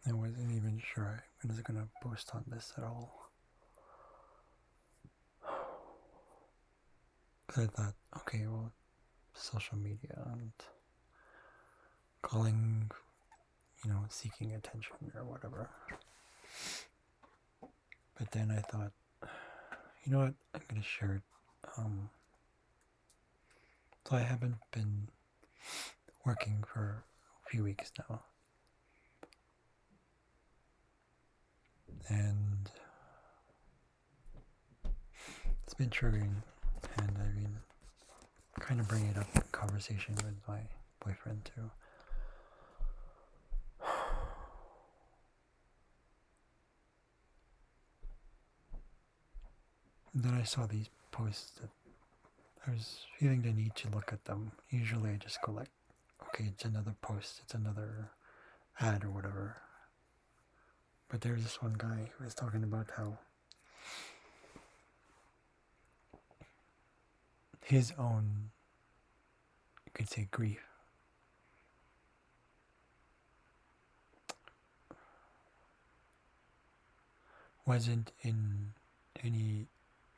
I wasn't even sure I was gonna post on this at all. Because I thought, okay, well, social media and calling, seeking attention or whatever. But then I thought, you know what, I'm gonna share it. So I haven't been working for a few weeks now. And it's been triggering, and I've been kind of bringing it up in conversation with my boyfriend too. And then I saw these posts that I was feeling the need to look at them. Usually I just go like, okay, it's another post, it's another ad or whatever. But there's this one guy who was talking about how his own, you could say, grief wasn't in any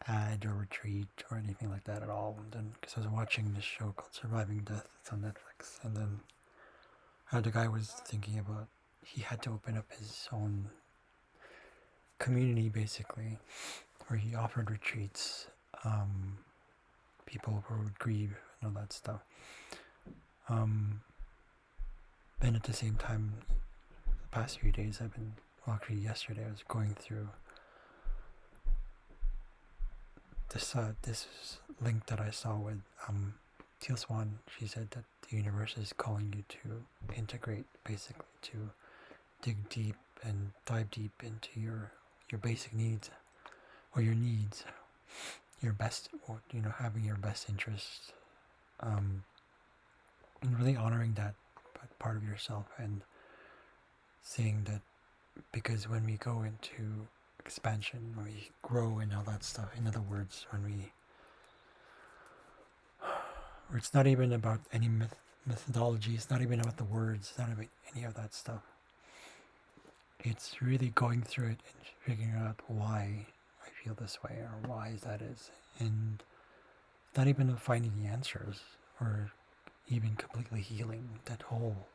ad or retreat or anything like that at all. And then, because I was watching this show called Surviving Death, it's on Netflix, and then how the guy was thinking about he had to open up his own community basically, where he offered retreats, people who would grieve and all that stuff. And at the same time, the past few days I've been, well, actually yesterday I was going through this link that I saw with Teal Swan. She said that the universe is calling you to integrate, basically to dig deep and dive deep into your basic needs, or your needs, your best, or having your best interests, and really honoring that part of yourself, and seeing that, because when we go into expansion, when we grow and all that stuff, in other words, or it's not even about any methodology, it's not even about the words, it's not about any of that stuff. It's really going through it and figuring out why I feel this way, or why that is, and not even finding the answers, or even completely healing that whole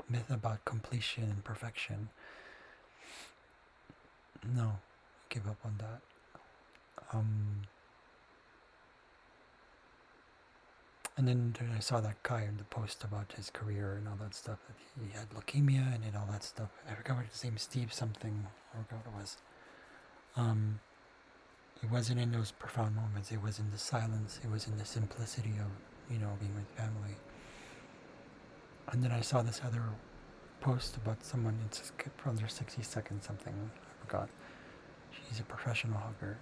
myth about completion and perfection. No, I give up on that. And then I saw that guy in the post about his career and all that stuff, that he had leukemia and all that stuff. I forgot what his name, Steve something, I forgot what it was. It wasn't in those profound moments, it was in the silence, it was in the simplicity of, being with family. And then I saw this other post about someone, it's from their 60 seconds something, I forgot. She's a professional hugger.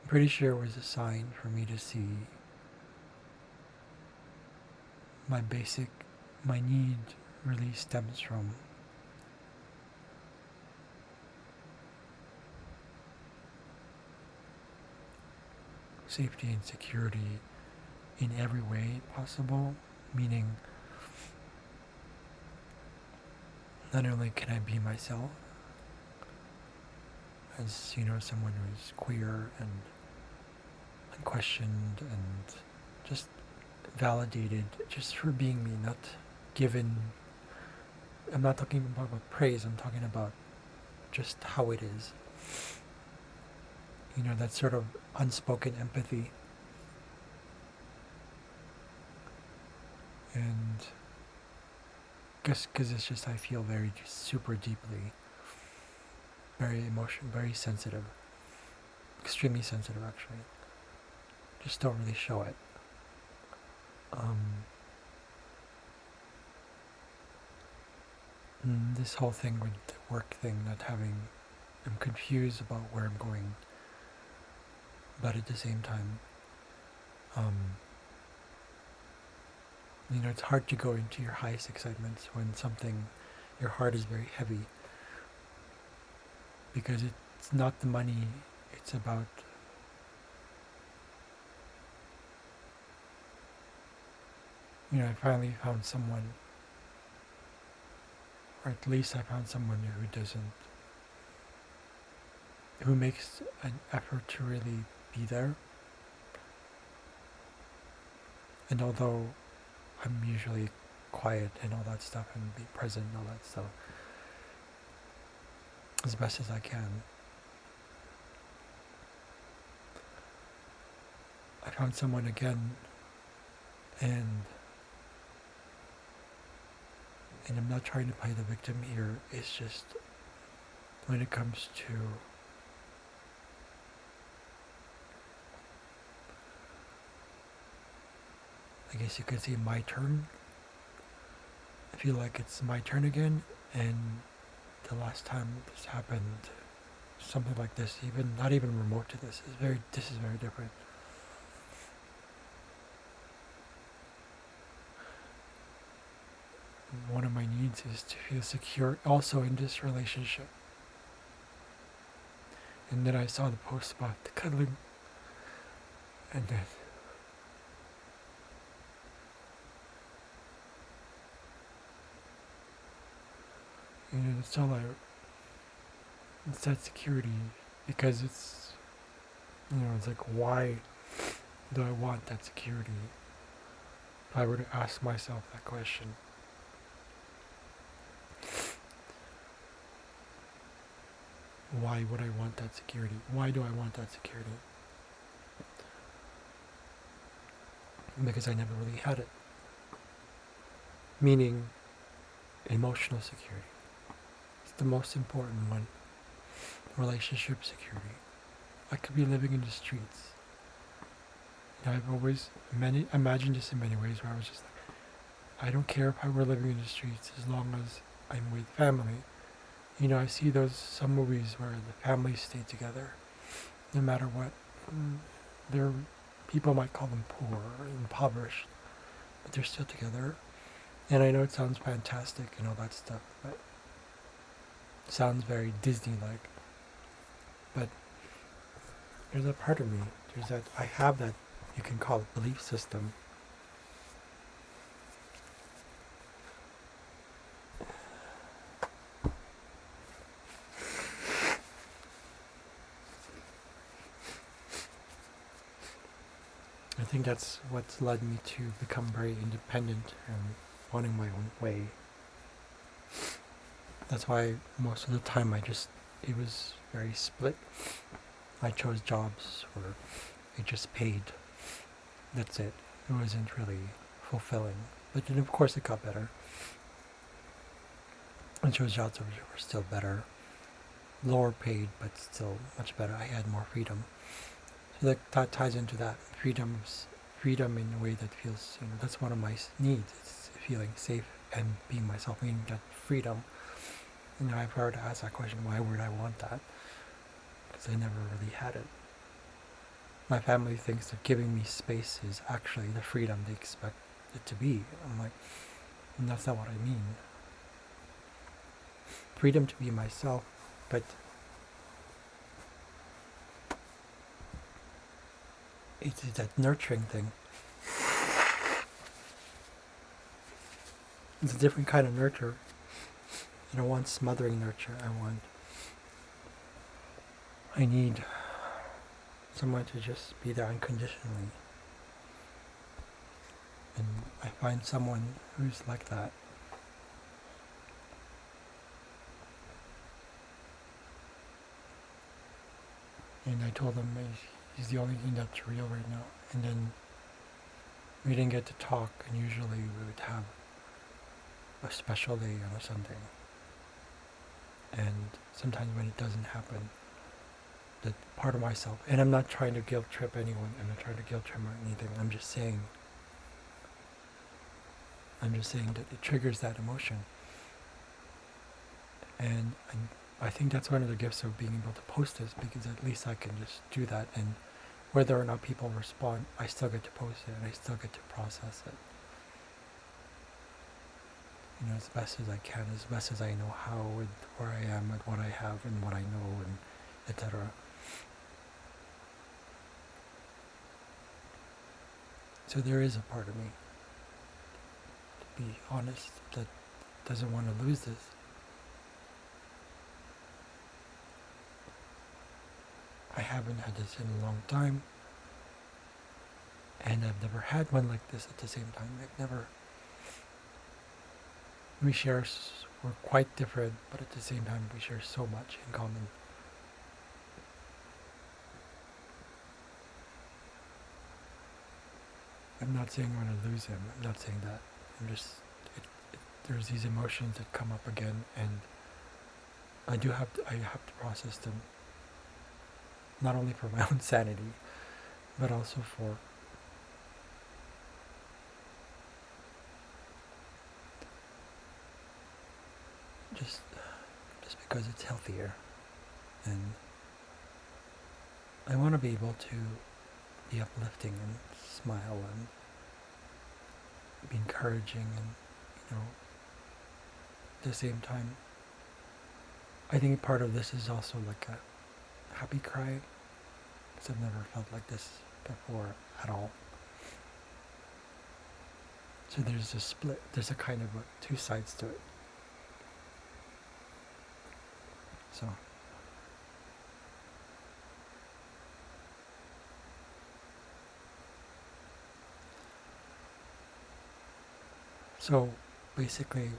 I'm pretty sure it was a sign for me to see my need really stems from safety and security in every way possible, meaning not only can I be myself as, someone who's queer and unquestioned and just validated just for being me, not given. I'm not talking about praise, I'm talking about just how it is. That sort of unspoken empathy. And just because it's just, I feel very super deeply, very emotional, very sensitive, extremely sensitive actually. Just don't really show it. This whole thing with the work thing, I'm confused about where I'm going, but at the same time, it's hard to go into your highest excitements when your heart is very heavy, because it's not the money, it's about I finally found someone or at least I found someone who makes an effort to really be there. And although I'm usually quiet and all that stuff and be present and all that stuff as best as I can, I found someone again, and I'm not trying to play the victim here. It's just when it comes to I guess you could say my turn. I feel like it's my turn again, and the last time this happened, something like this, even not even remote to this, is very different. One of my needs is to feel secure also in this relationship. And then I saw the post about the cuddling, and then it's all it's that security, because it's it's like, why do I want that security? If I were to ask myself that question, why would I want that security? Why do I want that security? Because I never really had it. Meaning, emotional security. It's the most important one. Relationship security. I could be living in the streets. I've always imagined this in many ways, where I was just like, I don't care if I were living in the streets as long as I'm with family. I see some movies where the families stay together, no matter what. People might call them poor or impoverished, but they're still together. And I know it sounds fantastic and all that stuff, but it sounds very Disney-like. But there's a part of me, I have that, you can call it belief system. I think that's what's led me to become very independent and wanting my own way. That's why most of the time it was very split. I chose jobs where it just paid. That's it. It wasn't really fulfilling. But then of course it got better. I chose jobs which were still better. Lower paid, but still much better. I had more freedom. So that ties into that. Freedom in a way that feels, that's one of my needs. It's feeling safe and being myself, meaning that freedom. I've heard asked that question, why would I want that? Because I never really had it. My family thinks that giving me space is actually the freedom they expect it to be. I'm like, that's not what I mean. Freedom to be myself, but it's that nurturing thing. It's a different kind of nurture. I don't want smothering nurture. I need someone to just be there unconditionally. And I find someone who's like that. And I told him he's the only thing that's real right now. And then we didn't get to talk, and usually we would have a special day on a Sunday. And sometimes when it doesn't happen, that part of myself, and I'm not trying to guilt trip anyone, I'm not trying to guilt trip or anything, I'm just saying that it triggers that emotion. And I think that's one of the gifts of being able to post this, because at least I can just do that, and whether or not people respond, I still get to post it, and I still get to process it. As best as I can, as best as I know how, with where I am, with what I have, and what I know, and etc. So there is a part of me, to be honest, that doesn't want to lose this. haven't had this in a long time, and I've never had one like this at the same time. We're quite different, but at the same time we share so much in common. I'm not saying I'm going to lose him. I'm not saying that. I'm just, there's these emotions that come up again, and I have to process them, not only for my own sanity, but also for just because it's healthier, and I want to be able to be uplifting and smile and be encouraging, and at the same time, I think part of this is also like a happy cry, because I've never felt like this before at all. So there's a split, there's a kind of two sides to it. So basically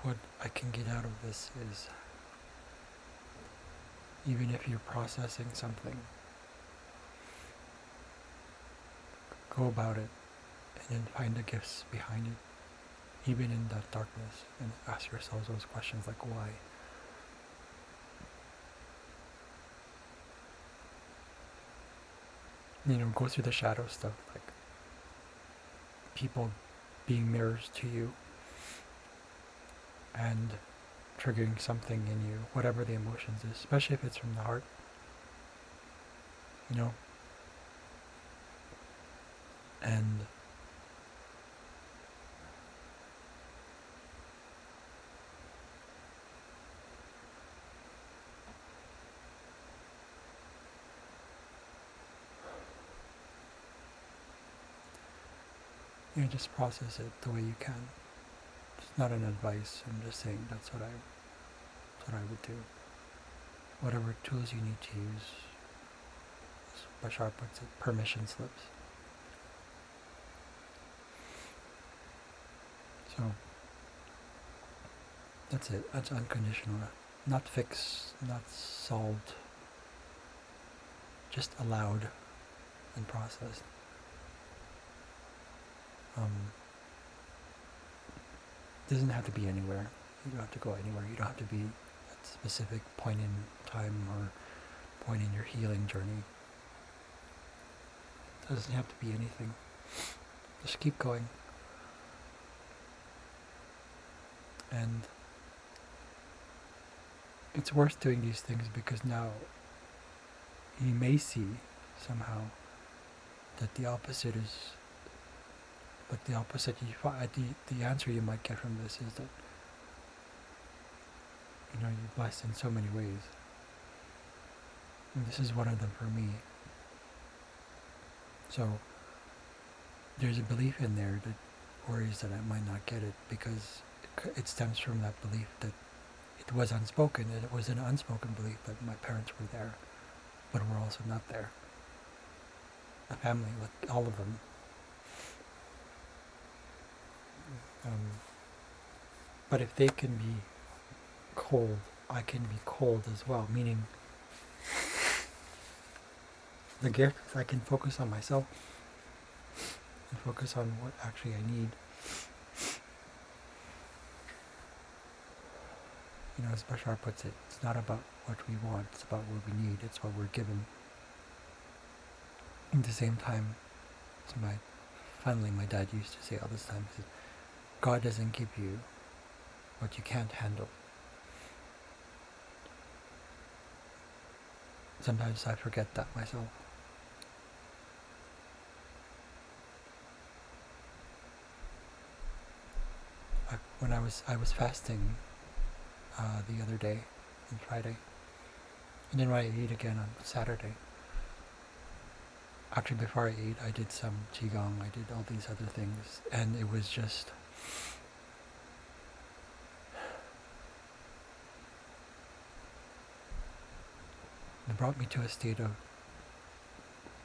what I can get out of this is, even if you're processing something, go about it and then find the gifts behind it, even in that darkness, and ask yourselves those questions like why. Go through the shadow stuff, like people being mirrors to you and triggering something in you, whatever the emotions is, especially if it's from the heart. And just process it the way you can. It's not an advice. I'm just saying that's what I would do. Whatever tools you need to use, as Bashar puts it, permission slips. So that's it. That's unconditional. Not fixed, not solved. Just allowed and processed. Doesn't have to be anywhere. You don't have to go anywhere. You don't have to be at a specific point in time or point in your healing journey. It doesn't have to be anything. Just keep going. And it's worth doing these things because now you may see somehow that the opposite is, but the opposite the answer you might get from this is that you're blessed in so many ways. And this is one of them for me. So there's a belief in there that worries that I might not get it, because it stems from that belief that it was unspoken, and it was an unspoken belief that my parents were there, but were also not there. A family, like all of them. But if they can be cold, I can be cold as well, meaning the gift is I can focus on myself and focus on what actually I need. As Bashar puts it, it's not about what we want, it's about what we need, it's what we're given. At the same time, my dad used to say all this time, he said, God doesn't give you what you can't handle. Sometimes I forget that myself. When I was fasting the other day, on Friday, and then when I ate again on Saturday. Actually, before I ate, I did some qigong, I did all these other things, and it was just, it brought me to a state of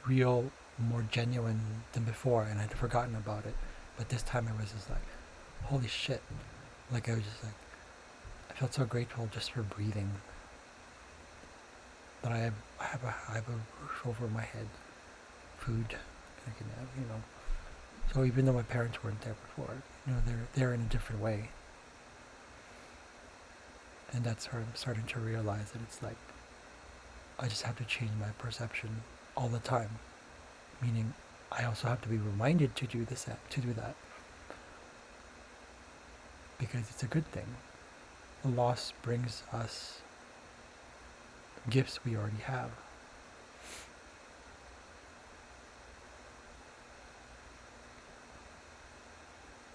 real, more genuine than before, and I'd forgotten about it. But this time it was just like, holy shit. Like, I was just like, I felt so grateful just for breathing. That I have a roof over my head, food, I can have, you know. So even though my parents weren't there before, you know, they're in a different way. And that's where I'm starting to realize that it's like, I just have to change my perception all the time. Meaning, I also have to be reminded to do that. Because it's a good thing. The loss brings us gifts we already have.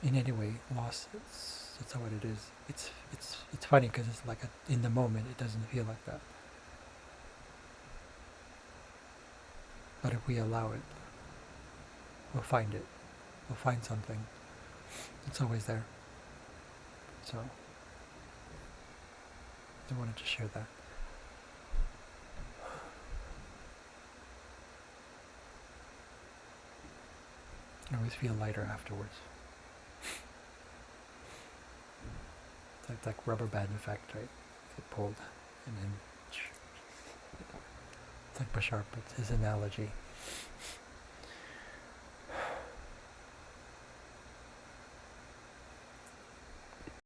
In any way, loss, that's not what it is. It's funny because it's like in the moment it doesn't feel like that. But if we allow it, we'll find it. We'll find something. It's always there. So, I wanted to share that. I always feel lighter afterwards. It's like rubber band effect, right? Get pulled, and then it's like Bashar, but his analogy.